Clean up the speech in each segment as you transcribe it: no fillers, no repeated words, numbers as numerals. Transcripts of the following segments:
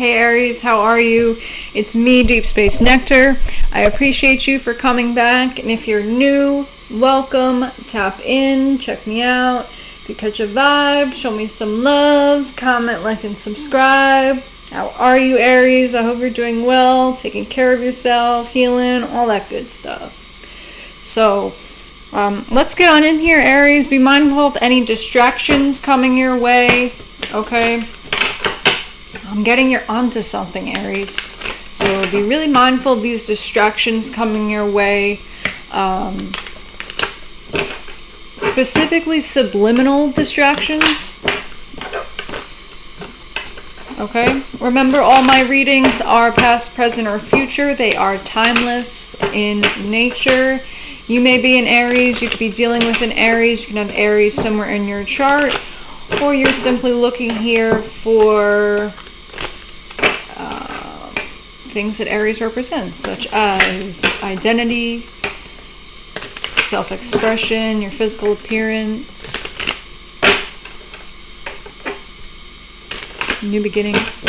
Hey Aries, how are you? It's me, Deep Space Nectar. I appreciate you for coming back, and if you're new, welcome. Tap in, check me out. If you catch a vibe, show me some love, comment, like, and subscribe. How are you, Aries? I hope you're doing well, taking care of yourself, healing, all that good stuff. So, let's get on in here, Aries. Be mindful of any distractions coming your way, okay? I'm getting you're onto something, Aries. So be really mindful of these distractions coming your way. Specifically subliminal distractions. Okay? Remember, all my readings are past, present, or future. They are timeless in nature. You may be an Aries. You could be dealing with an Aries. You can have Aries somewhere in your chart. Or you're simply looking here for things that Aries represents, such as identity, self-expression, your physical appearance, new beginnings.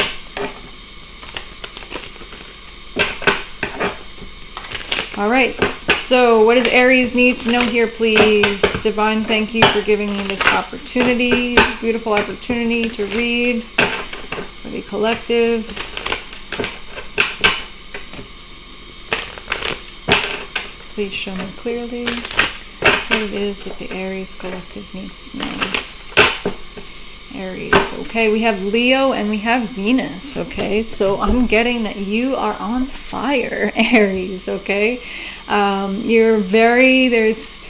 All right, so what does Aries need to know here, please? Divine, thank you for giving me this opportunity, this beautiful opportunity to read for the collective. Please show me clearly what it is that the Aries collective needs to know. Aries, okay, we have Leo and we have Venus, okay? So I'm getting that you are on fire, Aries, okay? There's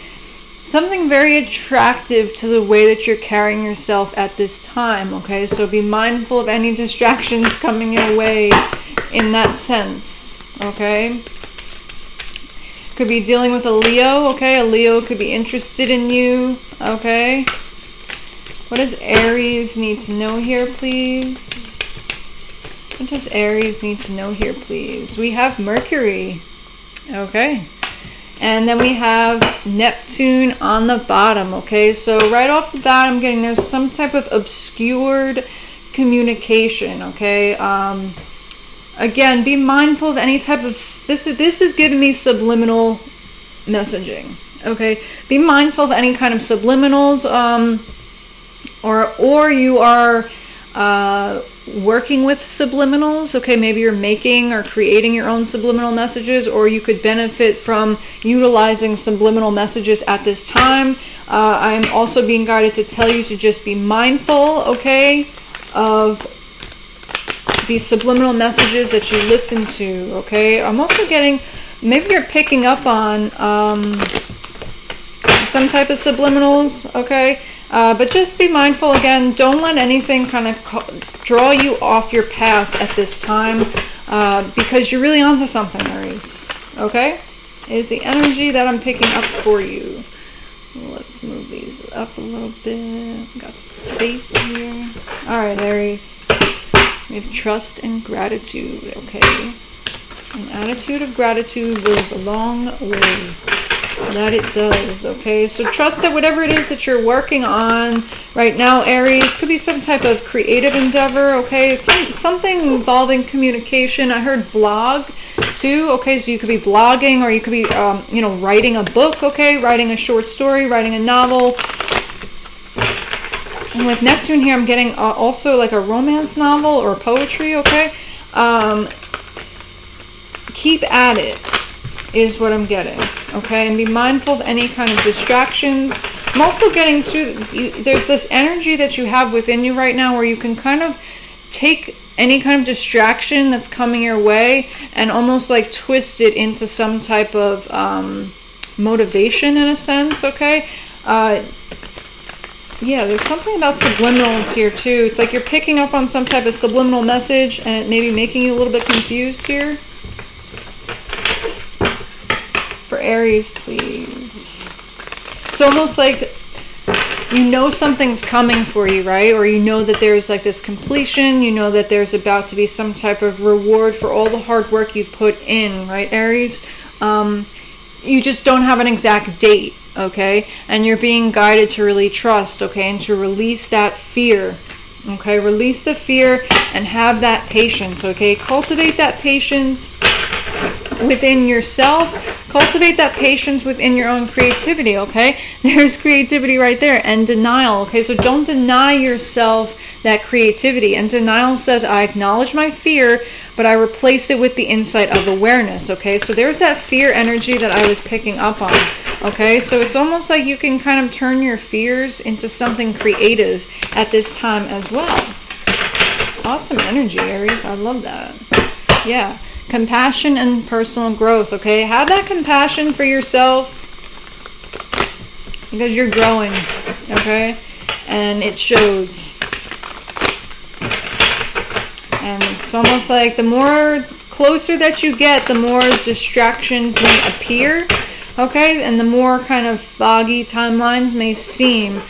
something very attractive to the way that you're carrying yourself at this time, okay? So be mindful of any distractions coming your way in that sense, okay? Could be dealing with a Leo, okay? A Leo could be interested in you, okay? What does Aries need to know here, please? What does Aries need to know here, please? We have Mercury, okay? And then we have Neptune on the bottom, okay? So right off the bat, I'm getting there's some type of obscured communication, okay? Again, be mindful of any type of... This is giving me subliminal messaging, okay? Be mindful of any kind of subliminals, or you are working with subliminals, okay? Maybe you're making or creating your own subliminal messages, or you could benefit from utilizing subliminal messages at this time. I'm also being guided to tell you to just be mindful, okay, of these subliminal messages that you listen to, okay? I'm also getting, maybe you're picking up on some type of subliminals, okay? But just be mindful, again, don't let anything kind of draw you off your path at this time, because you're really onto something, Aries, okay? Is the energy that I'm picking up for you. Let's move these up a little bit. Got some space here. All right, Aries. We have trust and gratitude, okay? An attitude of gratitude goes a long way. That it does, okay? So trust that whatever it is that you're working on right now, Aries, could be some type of creative endeavor, okay? It's something involving communication. I heard blog, too, okay? So you could be blogging, or you could be, writing a book, okay? Writing a short story, writing a novel. And with Neptune here, I'm getting also like a romance novel or poetry, okay? Keep at it is what I'm getting, okay? And be mindful of any kind of distractions. I'm also getting there's this energy that you have within you right now where you can kind of take any kind of distraction that's coming your way and almost like twist it into some type of motivation in a sense, okay? Yeah, there's something about subliminals here too. It's like you're picking up on some type of subliminal message and it may be making you a little bit confused here. For Aries, please. It's almost like you know something's coming for you, right? Or you know that there's like this completion. You know that there's about to be some type of reward for all the hard work you've put in, right, Aries? You just don't have an exact date. Okay, and you're being guided to really trust, okay, and to release that fear, Okay, release the fear and have that patience. Okay, cultivate that patience within yourself. Cultivate that patience within your own creativity. Okay, there's creativity right there. And denial. Okay, so don't deny yourself that creativity. And denial says, I acknowledge my fear, but I replace it with the insight of awareness. Okay, so there's that fear energy that I was picking up on. Okay, so it's almost like you can kind of turn your fears into something creative at this time as well. Awesome energy, Aries. I love that. Yeah. Compassion and personal growth. Okay, have that compassion for yourself because you're growing. Okay, and it shows. And it's almost like the more closer that you get, the more distractions may appear. Okay, and the more kind of foggy timelines may seem.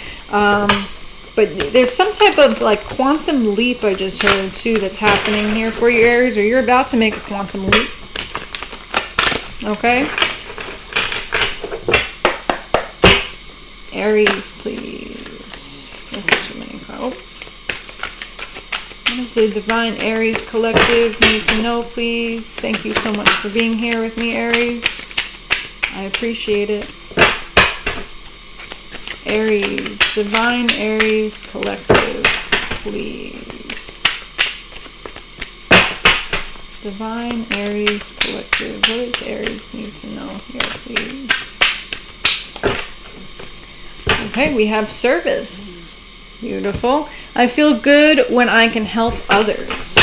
But there's some type of like quantum leap I just heard too that's happening here for you, Aries, or you're about to make a quantum leap. Okay? Aries, please. That's too many cards. What does the Divine Aries Collective need to know, please? Thank you so much for being here with me, Aries. I appreciate it. Aries, Divine Aries Collective, please. Divine Aries Collective. What does Aries need to know here, please? Okay, we have service. Beautiful. I feel good when I can help others.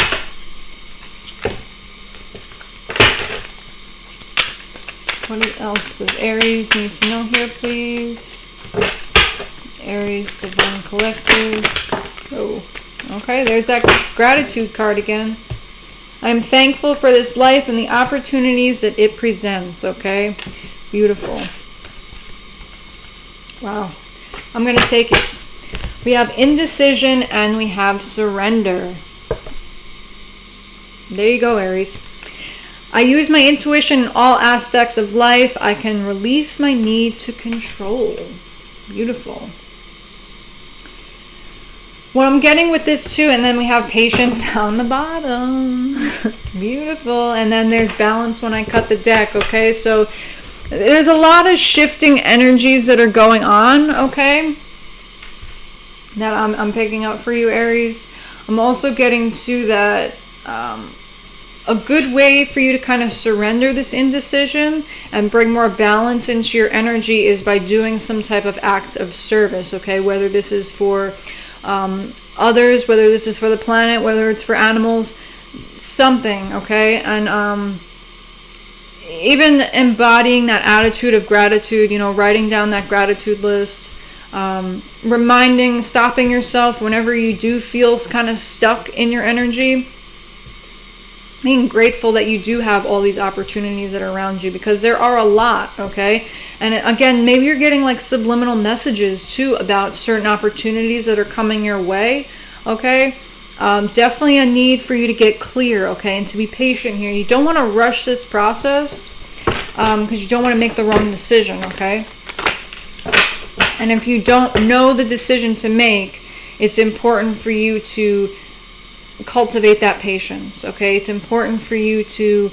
What else does Aries need to know here, please? Aries, Divine Collective. Oh, okay, there's that gratitude card again. I'm thankful for this life and the opportunities that it presents, okay? Beautiful. Wow. I'm going to take it. We have indecision and we have surrender. There you go, Aries. I use my intuition in all aspects of life. I can release my need to control. Beautiful. What I'm getting with this too, and then we have patience on the bottom. Beautiful. And then there's balance when I cut the deck, okay? So there's a lot of shifting energies that are going on, okay? That I'm picking up for you, Aries. I'm also getting to that a good way for you to kind of surrender this indecision and bring more balance into your energy is by doing some type of act of service, okay? Whether this is for others, whether this is for the planet, whether it's for animals, something, okay? And even embodying that attitude of gratitude, you know, writing down that gratitude list, stopping yourself whenever you do feel kind of stuck in your energy, being grateful that you do have all these opportunities that are around you, because there are a lot, okay? And again, maybe you're getting like subliminal messages too about certain opportunities that are coming your way, okay? Definitely a need for you to get clear, okay? And to be patient here. You don't want to rush this process because you don't want to make the wrong decision, okay? And if you don't know the decision to make, it's important for you to cultivate that patience, okay? It's important for you to,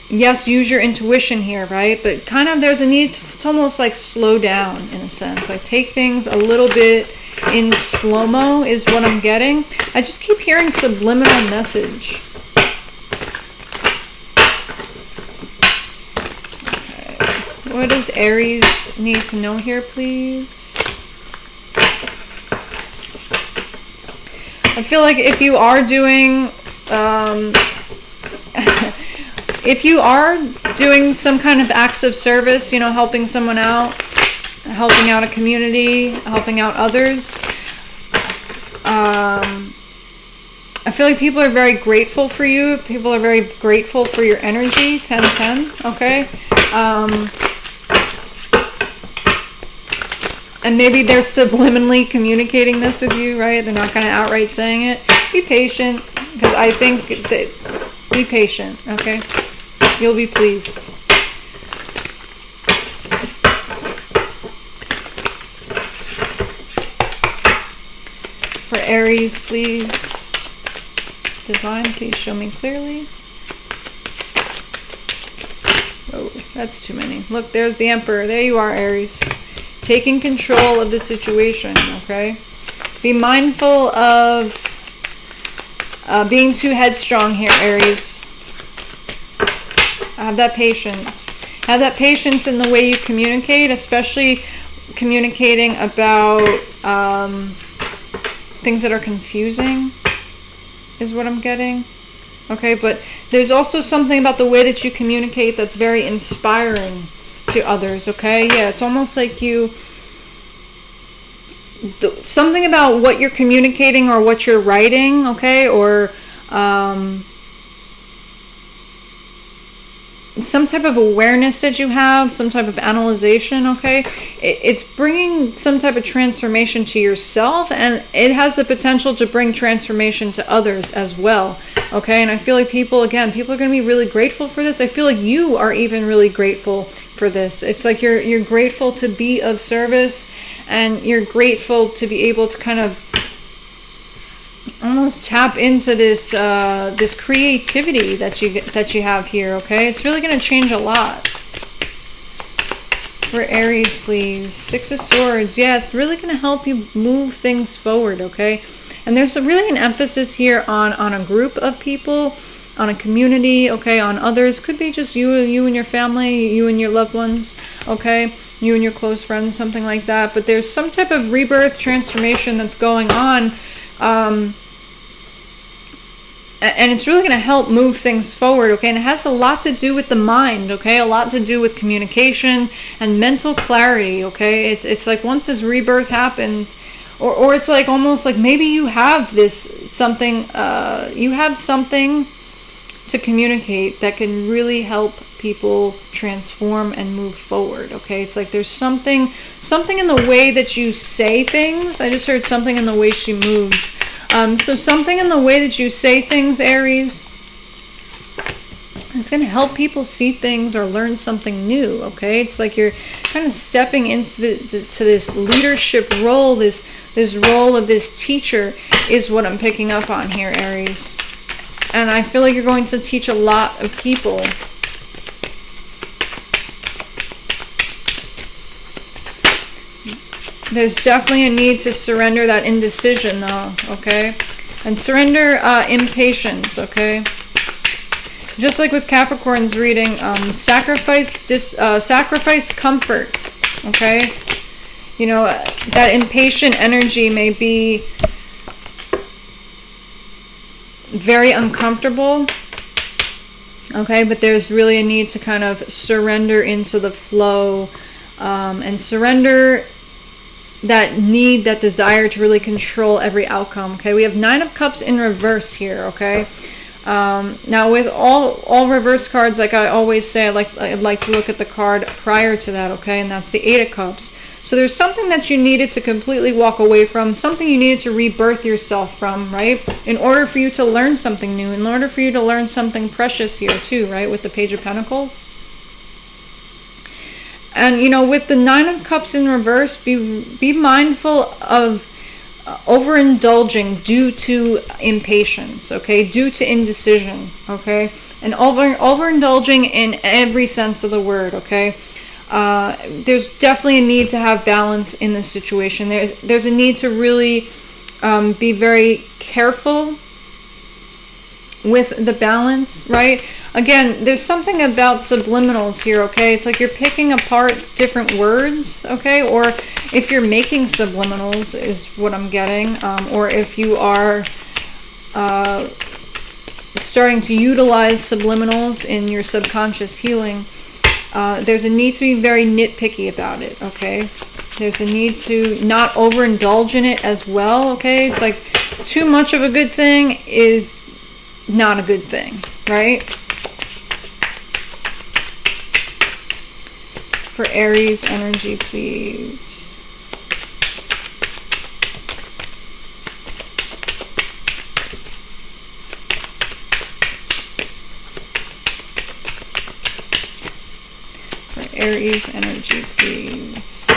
yes, use your intuition here, right? But kind of there's a need to almost like slow down in a sense. Like take things a little bit in slow-mo is what I'm getting. I just keep hearing subliminal message. Okay. What does Aries need to know here, please? I feel like if you are doing some kind of acts of service, you know, helping someone out, helping out a community, helping out others, I feel like people are very grateful for you. People are very grateful for your energy. 10-10, okay? And maybe they're subliminally communicating this with you, right? They're not kind of outright saying it. Be patient, because I think that, be patient, okay? You'll be pleased. For Aries, please. Divine, please show me clearly. Oh, that's too many. Look, there's the Emperor. There you are, Aries. Taking control of the situation, okay? Be mindful of being too headstrong here, Aries. Have that patience. Have that patience in the way you communicate, especially communicating about things that are confusing, is what I'm getting. Okay, but there's also something about the way that you communicate that's very inspiring to others, okay? Yeah, it's almost like something about what you're communicating or what you're writing, okay? Or some type of awareness that you have, some type of analyzation, okay? It's bringing some type of transformation to yourself, and it has the potential to bring transformation to others as well, okay? And I feel like people are going to be really grateful for this. I feel like you are even really grateful for this. It's like you're grateful to be of service, and you're grateful to be able to kind of almost tap into this this creativity that you have here, okay? It's really going to change a lot. For Aries, please. Six of Swords. Yeah, it's really going to help you move things forward, okay? And there's really an emphasis here on a group of people, on a community, okay, on others. Could be just you and your family, you and your loved ones, okay? You and your close friends, something like that. But there's some type of rebirth, transformation that's going on. And it's really going to help move things forward, okay? And it has a lot to do with the mind, okay? A lot to do with communication and mental clarity, okay? It's like once this rebirth happens, or it's like almost like maybe you have something to communicate that can really help people transform and move forward, okay? It's like there's something in the way that you say things. I just heard something in the way she moves. So something in the way that you say things, Aries, it's going to help people see things or learn something new, okay? It's like you're kind of stepping into to this leadership role, this role of this teacher is what I'm picking up on here, Aries. And I feel like you're going to teach a lot of people. There's definitely a need to surrender that indecision, though, okay? And surrender impatience, okay? Just like with Capricorn's reading, sacrifice comfort, okay? You know, that impatient energy may be very uncomfortable, okay? But there's really a need to kind of surrender into the flow and surrender that need, that desire to really control every outcome, okay? We have Nine of Cups in reverse here, okay? Now with all reverse cards, like I always say, I'd like to look at the card prior to that, okay? And that's the Eight of Cups. So there's something that you needed to completely walk away from, something you needed to rebirth yourself from, right? In order for you to learn something new, in order for you to learn something precious here too, right? With the Page of Pentacles. And, you know, with the Nine of Cups in reverse, be mindful of overindulging due to impatience, okay? Due to indecision, okay? And overindulging in every sense of the word, okay? There's definitely a need to have balance in this situation. There's a need to really be very careful with the balance, right? Again, there's something about subliminals here, okay? It's like you're picking apart different words, okay? Or if you're making subliminals is what I'm getting, or if you are starting to utilize subliminals in your subconscious healing, there's a need to be very nitpicky about it, okay? There's a need to not overindulge in it as well, okay? It's like too much of a good thing is not a good thing, right? For Aries energy, please. For Aries energy, please.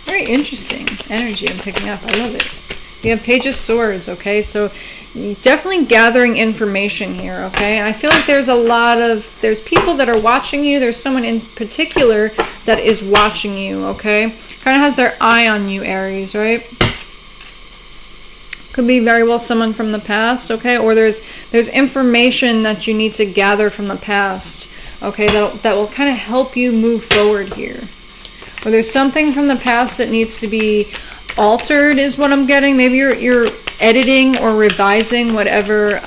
Very interesting energy I'm picking up. I love it. We have Page of Swords, okay? So definitely gathering information here, okay? And I feel like there's people that are watching you. There's someone in particular that is watching you, okay? Kind of has their eye on you, Aries, right? Could be very well someone from the past, okay? Or there's information that you need to gather from the past, okay? That will kind of help you move forward here. Or there's something from the past that needs to be altered is what I'm getting. Maybe you're editing or revising whatever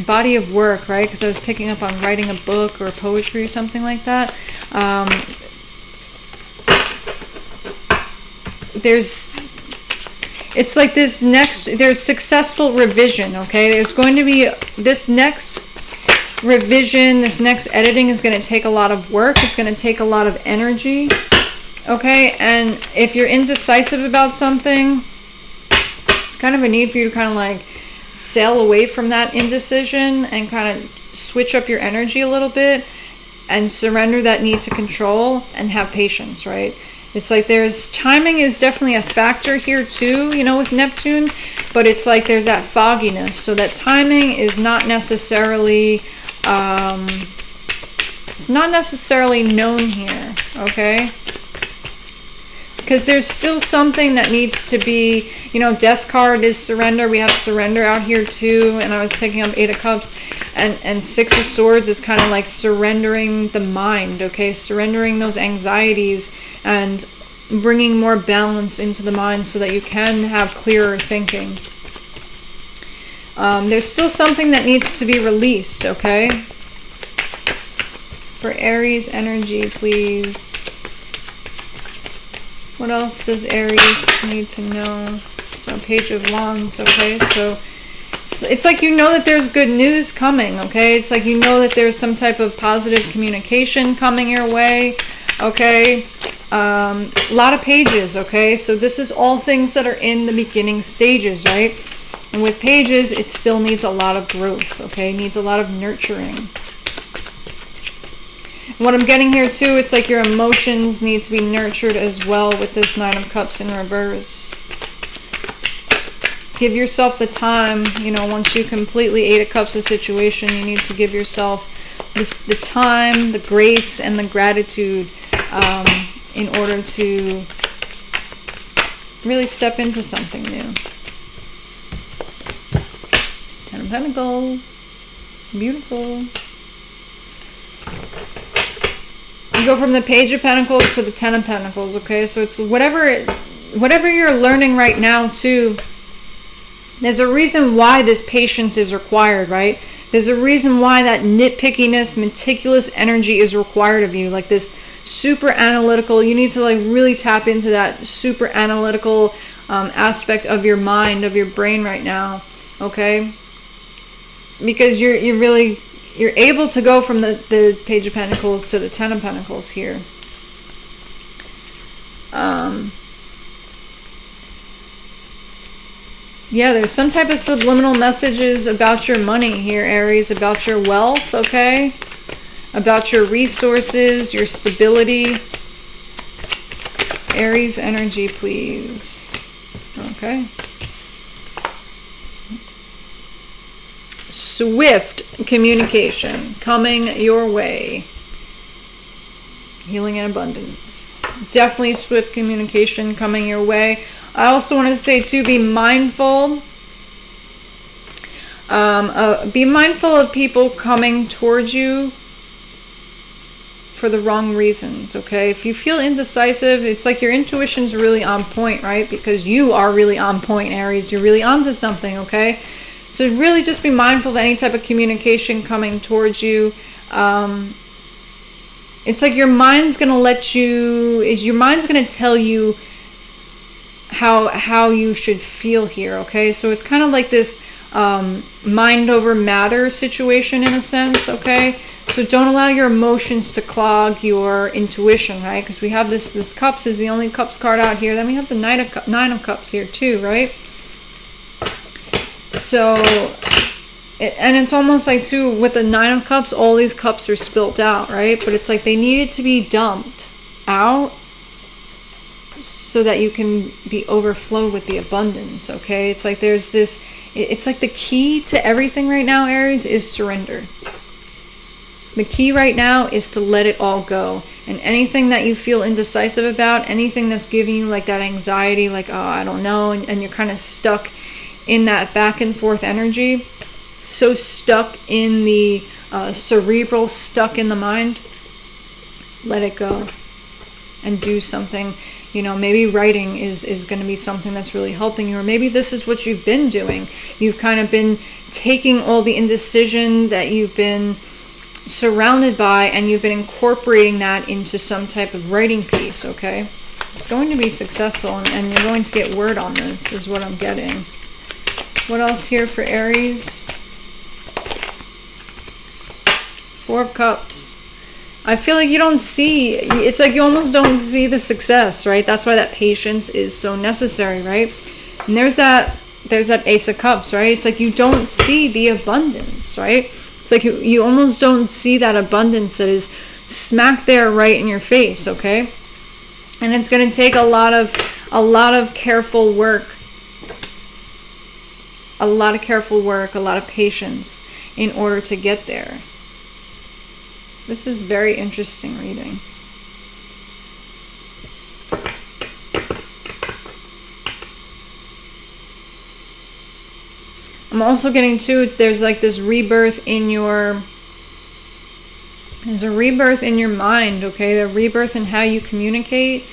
body of work, right? Because I was picking up on writing a book or poetry or something like that. It's like there's successful revision, okay? There's going to be this next revision, this next editing is going to take a lot of work. It's going to take a lot of energy. Okay, and if you're indecisive about something, it's kind of a need for you to kind of like sail away from that indecision and kind of switch up your energy a little bit and surrender that need to control and have patience, right? It's like timing is definitely a factor here too, you know, with Neptune, but it's like there's that fogginess. So that timing is not necessarily, it's not necessarily known here, okay? Because there's still something that needs to be, you know, Death card is surrender. We have surrender out here too. And I was picking up 8 of Cups. And 6 of Swords is kind of like surrendering the mind, okay? Surrendering those anxieties and bringing more balance into the mind so that you can have clearer thinking. There's still something that needs to be released, okay? For Aries energy, please. What else does Aries need to know? So Page of Wands, okay? So it's like you know that there's good news coming, okay? It's like you know that there's some type of positive communication coming your way, okay? A lot of pages, okay? So this is all things that are in the beginning stages, right? And with pages, it still needs a lot of growth, okay? It needs a lot of nurturing. What I'm getting here too, it's like your emotions need to be nurtured as well with this 9 of Cups in reverse. Give yourself the time, you know, once you completely 8 of Cups a situation, you need to give yourself the time, the grace, and the gratitude in order to really step into something new. 10 of Pentacles. Beautiful. You go from the Page of Pentacles to the 10 of Pentacles, okay? So it's whatever you're learning right now, too. There's a reason why this patience is required, right? There's a reason why that nitpickiness, meticulous energy is required of you. Like this super analytical, you need to like really tap into that super analytical aspect of your mind, of your brain right now, okay? Because you're able to go from the Page of Pentacles to the 10 of Pentacles here. Yeah, there's some type of subliminal messages about your money here, Aries, about your wealth, okay? About your resources, your stability. Aries energy, please. Okay. Swift communication coming your way. Healing and abundance. Definitely swift communication coming your way. I also want to say too, be mindful. Be mindful of people coming towards you for the wrong reasons, okay? If you feel indecisive, it's like your intuition's really on point, right? Because you are really on point, Aries. You're really onto something, okay? So really just be mindful of any type of communication coming towards you. It's like your mind's going to tell you how you should feel here, okay? So it's kind of like this mind over matter situation in a sense, okay? So don't allow your emotions to clog your intuition, right? Because we have this Cups is the only Cups card out here. Then we have the Nine of Cups here too, right? So, and it's almost like too, with the 9 of Cups, all these cups are spilt out, right? But it's like they needed to be dumped out so that you can be overflowed with the abundance, okay? It's like there's this, it's like the key to everything right now, Aries, is surrender. The key right now is to let it all go. And anything that you feel indecisive about, anything that's giving you like that anxiety, like, oh, I don't know, and you're kind of stuck in that back and forth energy, so stuck in the cerebral, stuck in the mind, let it go and do something. You know, maybe writing is going to be something that's really helping you, or maybe this is what you've been doing. You've kind of been taking all the indecision that you've been surrounded by, and you've been incorporating that into some type of writing piece, okay? It's going to be successful, and you're going to get word on this, is what I'm getting. What else here for Aries? Four of Cups. I feel like you don't see, it's like you almost don't see the success, right? That's why that patience is so necessary, right? And there's that Ace of Cups, right? It's like you don't see the abundance, right? It's like you almost don't see that abundance that is smack there right in your face, okay? And it's going to take a lot of careful work, a lot of patience in order to get there. This is very interesting reading. I'm also getting too, there's like this rebirth in your, there's a rebirth in your mind, okay? The rebirth in how you communicate.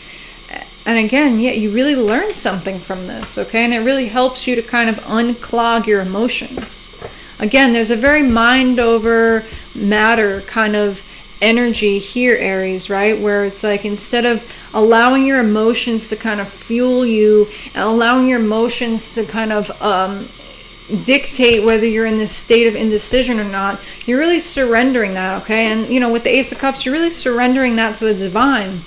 And again, yeah, you really learn something from this, okay? And it really helps you to kind of unclog your emotions. Again, there's a very mind over matter kind of energy here, Aries, right? Where it's like, instead of allowing your emotions to kind of fuel you and allowing your emotions to kind of dictate whether you're in this state of indecision or not, you're really surrendering that, okay? And, you know, with the Ace of Cups, you're really surrendering that to the divine,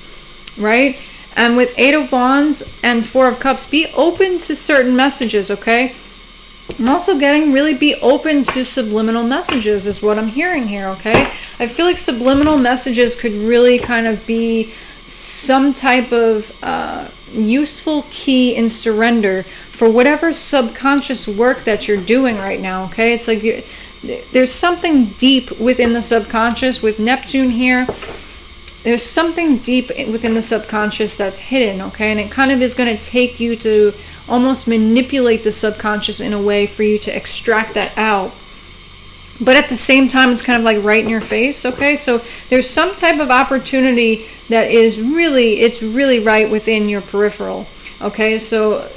right? And with Eight of Wands and Four of Cups, be open to certain messages, okay? I'm also getting really be open to subliminal messages is what I'm hearing here, okay? I feel like subliminal messages could really kind of be some type of useful key in surrender for whatever subconscious work that you're doing right now, okay? It's like there's something deep within the subconscious with Neptune here. There's something deep within the subconscious that's hidden, okay? And it kind of is going to take you to almost manipulate the subconscious in a way for you to extract that out. But at the same time, it's kind of like right in your face, okay? So there's some type of opportunity that is really, it's really right within your peripheral, okay? So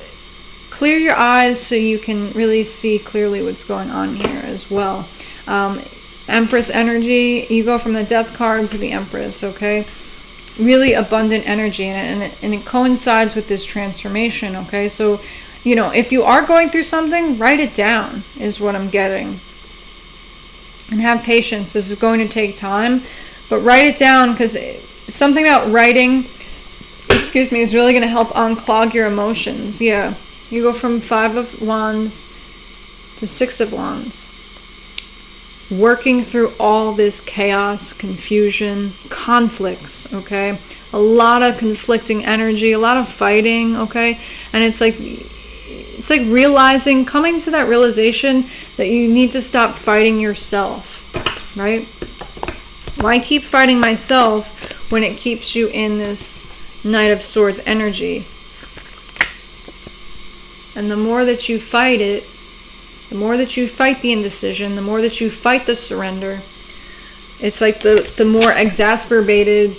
clear your eyes so you can really see clearly what's going on here as well. Empress energy, you go from the Death card to the Empress, okay? Really abundant energy, and it coincides with this transformation, okay? So, you know, if you are going through something, write it down is what I'm getting. And have patience. This is going to take time, but write it down, because something about writing, is really going to help unclog your emotions. Yeah, you go from Five of Wands to Six of Wands. Working through all this chaos, confusion, conflicts, okay? A lot of conflicting energy, a lot of fighting, okay? And it's like realizing, coming to that realization that you need to stop fighting yourself, right? Why keep fighting myself when it keeps you in this Knight of Swords energy? And the more that you fight it, the more that you fight the indecision, the more that you fight the surrender, it's like the more exacerbated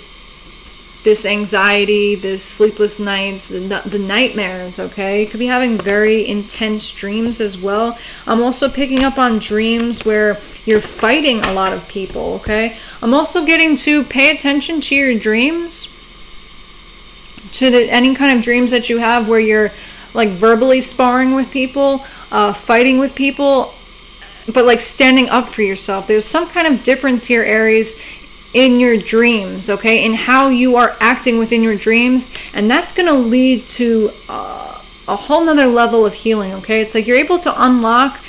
this anxiety, this sleepless nights, the nightmares, okay? You could be having very intense dreams as well. I'm also picking up on dreams where you're fighting a lot of people, okay? I'm also getting to pay attention to your dreams, to any kind of dreams that you have where you're like verbally sparring with people, fighting with people, but like standing up for yourself. There's some kind of difference here, Aries, in your dreams, okay? In how you are acting within your dreams. And that's going to lead to a whole nother level of healing, okay? It's like you're able to unlock,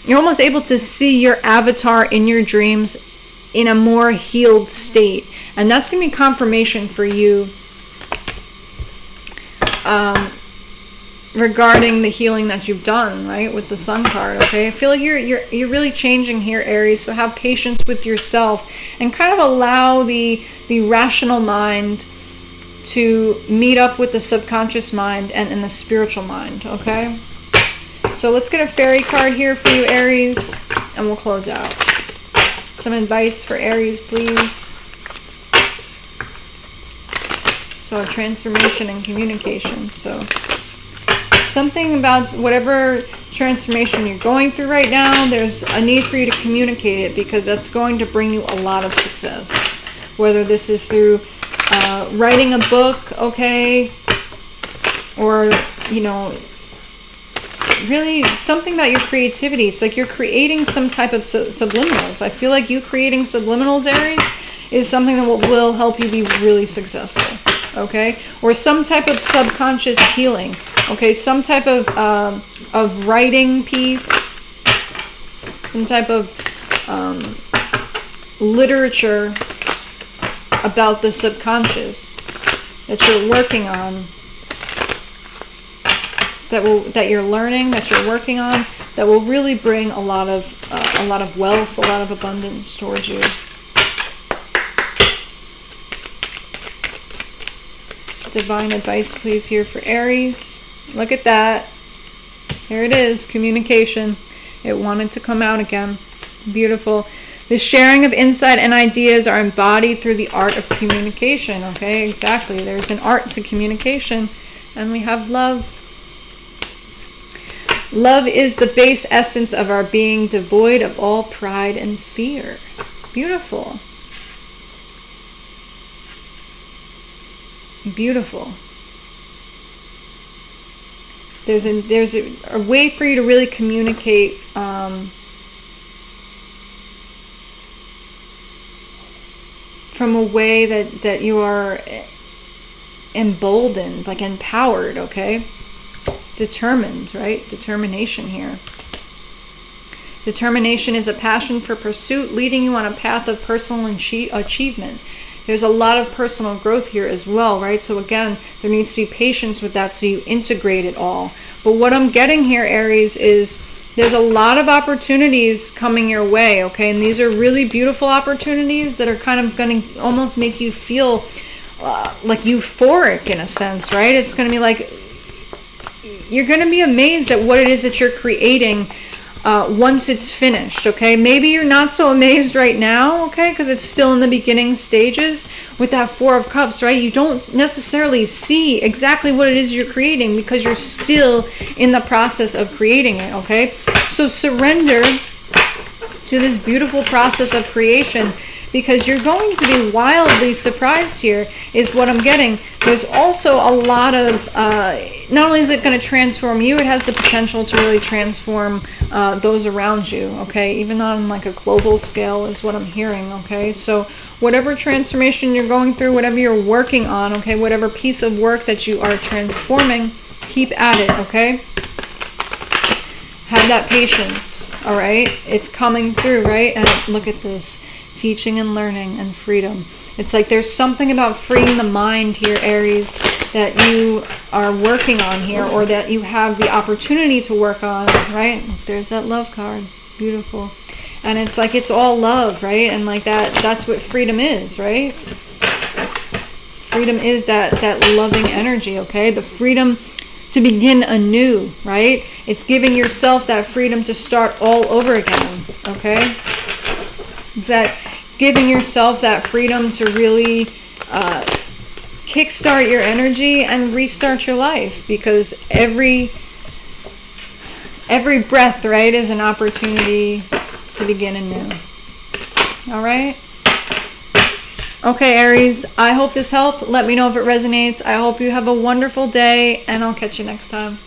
you're almost able to see your avatar in your dreams in a more healed state. And that's going to be confirmation for you regarding the healing that you've done, right, with the Sun card. Okay, I feel like you're really changing here, Aries. So have patience with yourself and kind of allow the rational mind to meet up with the subconscious mind and the spiritual mind. Okay, so let's get a fairy card here for you, Aries, and we'll close out. Some advice for Aries, please. So transformation and communication. So something about whatever transformation you're going through right now, there's a need for you to communicate it, because that's going to bring you a lot of success. Whether this is through writing a book, okay, or, you know, really something about your creativity. It's like you're creating some type of subliminals. I feel like you creating subliminals, Aries, is something that will help you be really successful. Okay, or some type of subconscious healing. Okay, some type of writing piece, some type of literature about the subconscious that you're working on, that you're learning, that you're working on, that will really bring a lot of wealth, a lot of abundance towards you. Divine advice, please, here for Aries. Look at that. Here it is, communication. It wanted to come out again. Beautiful. The sharing of insight and ideas are embodied through the art of communication. Okay, exactly. There's an art to communication. And we have love. Love is the base essence of our being, devoid of all pride and fear. Beautiful. Beautiful. There's a way for you to really communicate from a way that you are emboldened, like empowered, okay? Determined, right? Determination here. Determination is a passion for pursuit, leading you on a path of personal achievement. There's a lot of personal growth here as well, right? So again, there needs to be patience with that so you integrate it all. But what I'm getting here, Aries, is there's a lot of opportunities coming your way, okay? And these are really beautiful opportunities that are kind of going to almost make you feel like euphoric in a sense, right? It's going to be like you're going to be amazed at what it is that you're creating once it's finished, okay? Maybe you're not so amazed right now, okay? Because it's still in the beginning stages with that Four of Cups, right? You don't necessarily see exactly what it is you're creating because you're still in the process of creating it, okay? So surrender to this beautiful process of creation, because you're going to be wildly surprised here is what I'm getting. There's also a lot of, not only is it going to transform you, it has the potential to really transform those around you, okay? Even on like a global scale is what I'm hearing, okay? So whatever transformation you're going through, whatever you're working on, okay? Whatever piece of work that you are transforming, keep at it, okay? Have that patience, all right? It's coming through, right? And look at this. Teaching and learning and freedom. It's like there's something about freeing the mind here, Aries, that you are working on here, or that you have the opportunity to work on, right? There's that love card. Beautiful. And it's like it's all love, right? And like that's what freedom is, right? Freedom is that loving energy, okay? The freedom to begin anew, right? It's giving yourself that freedom to start all over again, okay? It's giving yourself that freedom to really kickstart your energy and restart your life, because every breath, right, is an opportunity to begin anew. All right? Okay, Aries, I hope this helped. Let me know if it resonates. I hope you have a wonderful day, and I'll catch you next time.